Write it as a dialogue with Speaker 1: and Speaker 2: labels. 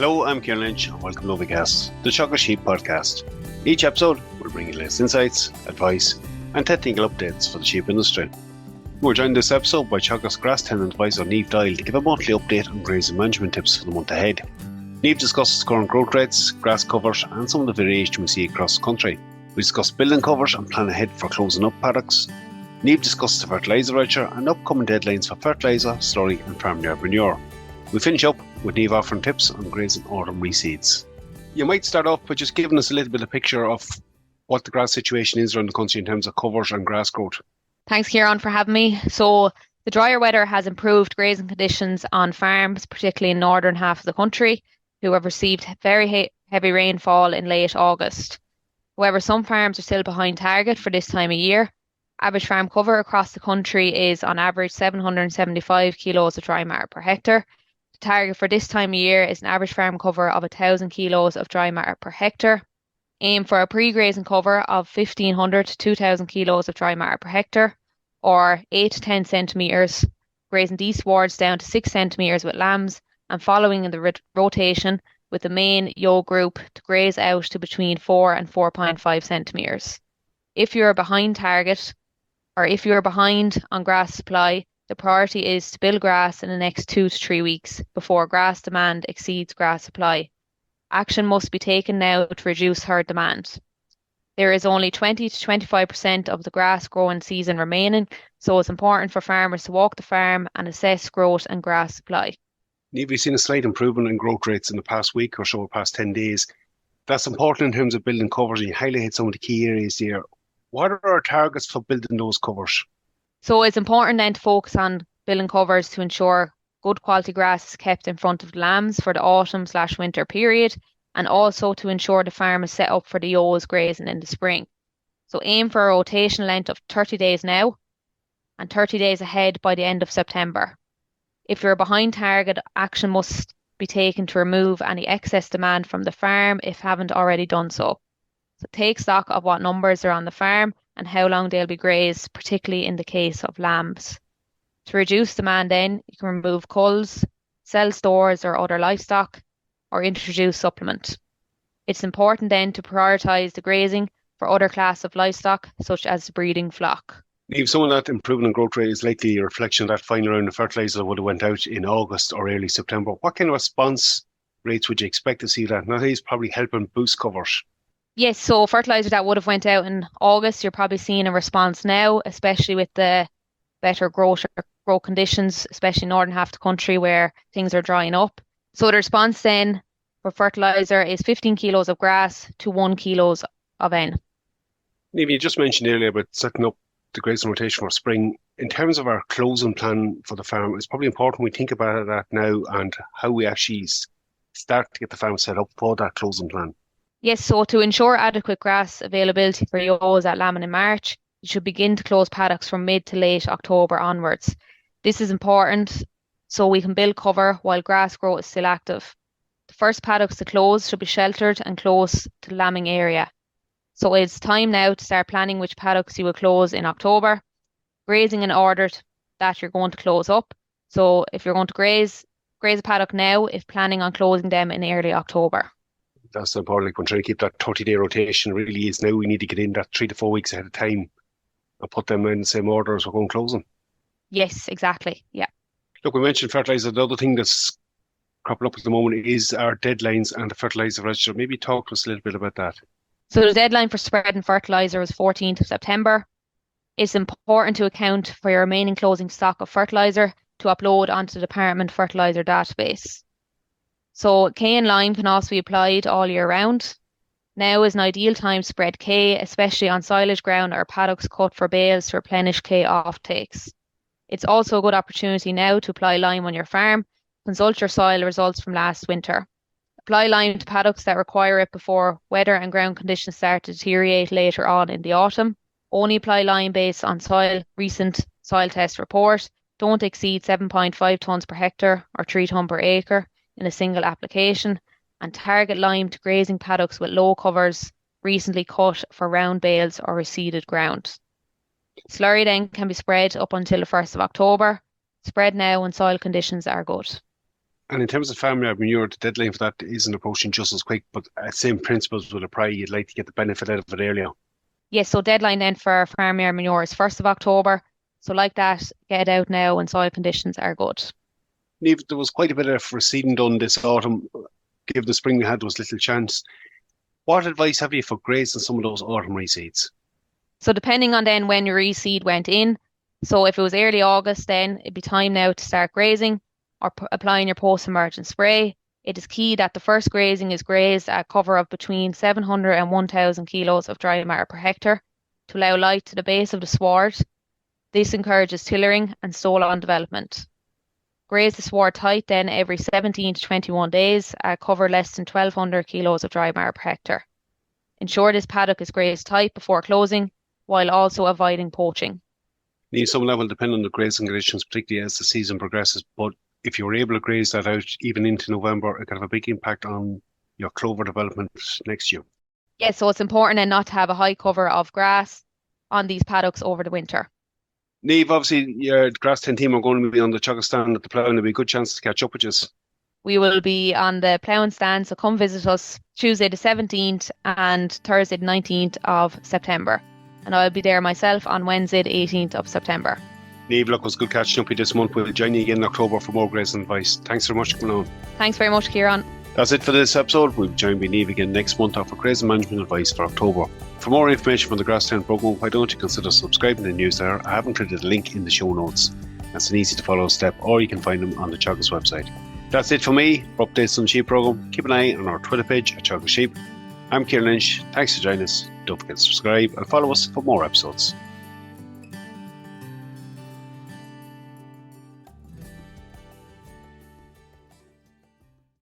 Speaker 1: Hello, I'm Kieran Lynch and welcome to OviCast, the Teagasc Sheep podcast. Each episode will bring you latest insights, advice and technical updates for the sheep industry. We're joined this episode by Teagasc Grass10 advisor Niamh Doyle to give a monthly update on grazing management tips for the month ahead. Niamh discusses current growth rates, grass covers and some of the variation we see across the country. We discuss building covers and plan ahead for closing up paddocks. Niamh discusses the fertiliser register and upcoming deadlines for fertiliser, slurry and farm yard manure. We finish up with Niamh offering tips on grazing autumn reseeds. You might start off by just giving us a little bit of picture of what the grass situation is around the country in terms of covers and grass growth.
Speaker 2: Thanks, Kieran, for having me. So the drier weather has improved grazing conditions on farms, particularly in northern half of the country, who have received very heavy rainfall in late August. However, some farms are still behind target for this time of year. Average farm cover across the country is on average 775 kilos of dry matter per hectare. The target for this time of year is an average farm cover of 1,000 kilos of dry matter per hectare. Aim for a pre-grazing cover of 1,500 to 2,000 kilos of dry matter per hectare, or 8 to 10 centimetres, grazing these wards down to 6 centimetres with lambs, and following in the rotation with the main yoke group to graze out to between 4 and 4.5 centimetres. If you're behind target, or if you're behind on grass supply, the priority is to build grass in the next 2 to 3 weeks before grass demand exceeds grass supply. Action must be taken now to reduce herd demand. There is only 20 to 25% of the grass growing season remaining, so it's important for farmers to walk the farm and assess growth and grass supply.
Speaker 1: Niamh, we've seen a slight improvement in growth rates in the past week or so, past 10 days. That's important in terms of building covers, and you highlighted some of the key areas here. What are our targets for building those covers?
Speaker 2: So it's important then to focus on building covers to ensure good quality grass is kept in front of the lambs for the autumn/winter period, and also to ensure the farm is set up for the ewes grazing in the spring. So aim for a rotation length of 30 days now and 30 days ahead by the end of September. If you're behind target, action must be taken to remove any excess demand from the farm if haven't already done so. So take stock of what numbers are on the farm and how long they'll be grazed, particularly in the case of lambs. To reduce demand then, you can remove culls, sell stores or other livestock, or introduce supplement. It's important then to prioritise the grazing for other class of livestock, such as the breeding flock.
Speaker 1: Niamh, some of that improvement in growth rate is likely a reflection of that final round of fertiliser would have went out in August or early September. What kind of response rates would you expect to see that? Now, these probably helping boost covers.
Speaker 2: Yes, so fertiliser that would have went out in August, you're probably seeing a response now, especially with the better growth conditions, especially in northern half of the country where things are drying up. So the response then for fertiliser is 15 kilos of grass to 1 kilos of N.
Speaker 1: Niamh, you just mentioned earlier about setting up the grazing rotation for spring. In terms of our closing plan for the farm, it's probably important we think about that now and how we actually start to get the farm set up for that closing plan.
Speaker 2: Yes, so to ensure adequate grass availability for ewes at lambing in March, you should begin to close paddocks from mid to late October onwards. This is important so we can build cover while grass growth is still active. The first paddocks to close should be sheltered and close to the lambing area. So it's time now to start planning which paddocks you will close in October. Grazing in order that you're going to close up. So if you're going to graze a paddock now if planning on closing them in early October.
Speaker 1: That's important. Like, when trying to keep that 30-day rotation really is now we need to get in that 3 to 4 weeks ahead of time and put them in the same order as we're going to close them.
Speaker 2: Yes, exactly. Yeah.
Speaker 1: Look, we mentioned fertiliser. The other thing that's cropping up at the moment is our deadlines and the fertiliser register. Maybe talk to us a little bit about that.
Speaker 2: So the deadline for spreading fertiliser was 14th of September. It's important to account for your remaining closing stock of fertiliser to upload onto the Department Fertiliser database. So K and lime can also be applied all year round. Now is an ideal time to spread K, especially on silage ground or paddocks cut for bales to replenish K offtakes. It's also a good opportunity now to apply lime on your farm. Consult your soil results from last winter. Apply lime to paddocks that require it before weather and ground conditions start to deteriorate later on in the autumn. Only apply lime based on recent soil test report. Don't exceed 7.5 tonnes per hectare or 3 tonnes per acre in a single application, and target lime to grazing paddocks with low covers recently cut for round bales or reseeded ground. Slurry then can be spread up until the 1st of October. Spread now when soil conditions are good.
Speaker 1: And in terms of farmyard manure, the deadline for that isn't approaching just as quick, but same principles will apply. You'd like to get the benefit out of it earlier.
Speaker 2: Yes, so deadline then for farmyard manure is 1st of October. So like that, get it out now when soil conditions are good.
Speaker 1: Niamh, there was quite a bit of reseeding done this autumn. Given the spring we had, there was little chance. What advice have you for grazing some of those autumn reseeds?
Speaker 2: So depending on then when your reseed went in, so if it was early August, then it'd be time now to start grazing or applying your post-emergent spray. It is key that the first grazing is grazed at a cover of between 700 and 1,000 kilos of dry matter per hectare to allow light to the base of the sward. This encourages tillering and stole-on development. Graze the sward tight then every 17 to 21 days at a cover less than 1,200 kilos of dry matter per hectare. Ensure this paddock is grazed tight before closing, while also avoiding poaching.
Speaker 1: Niamh, some of that will depend on the grazing conditions, particularly as the season progresses, but if you were able to graze that out even into November, it could have a big impact on your clover development next year.
Speaker 2: Yes, so it's important then not to have a high cover of grass on these paddocks over the winter.
Speaker 1: Niamh, obviously your Grass10 team are going to be on the Teagasc stand at the plough, and there'll be a good chance to catch up with us.
Speaker 2: We will be on the ploughing stand, so come visit us Tuesday the 17th and Thursday the 19th of September. And I'll be there myself on Wednesday the 18th of September.
Speaker 1: Niamh, look, it was good catching up with you this month. We'll join you again in October for more grazing advice. Thanks very much for coming on.
Speaker 2: Thanks very much, Kieran.
Speaker 1: That's it for this episode. We'll join Niamh again next month for grazing management advice for October. For more information from the Grass10 programme, why don't you consider subscribing to the newsletter? I have included a link in the show notes. That's an easy to follow step, or you can find them on the Teagasc website. That's it for me. For updates on the sheep programme, keep an eye on our Twitter page at Teagasc Sheep. I'm Kieran Lynch. Thanks for joining us. Don't forget to subscribe and follow us for more episodes.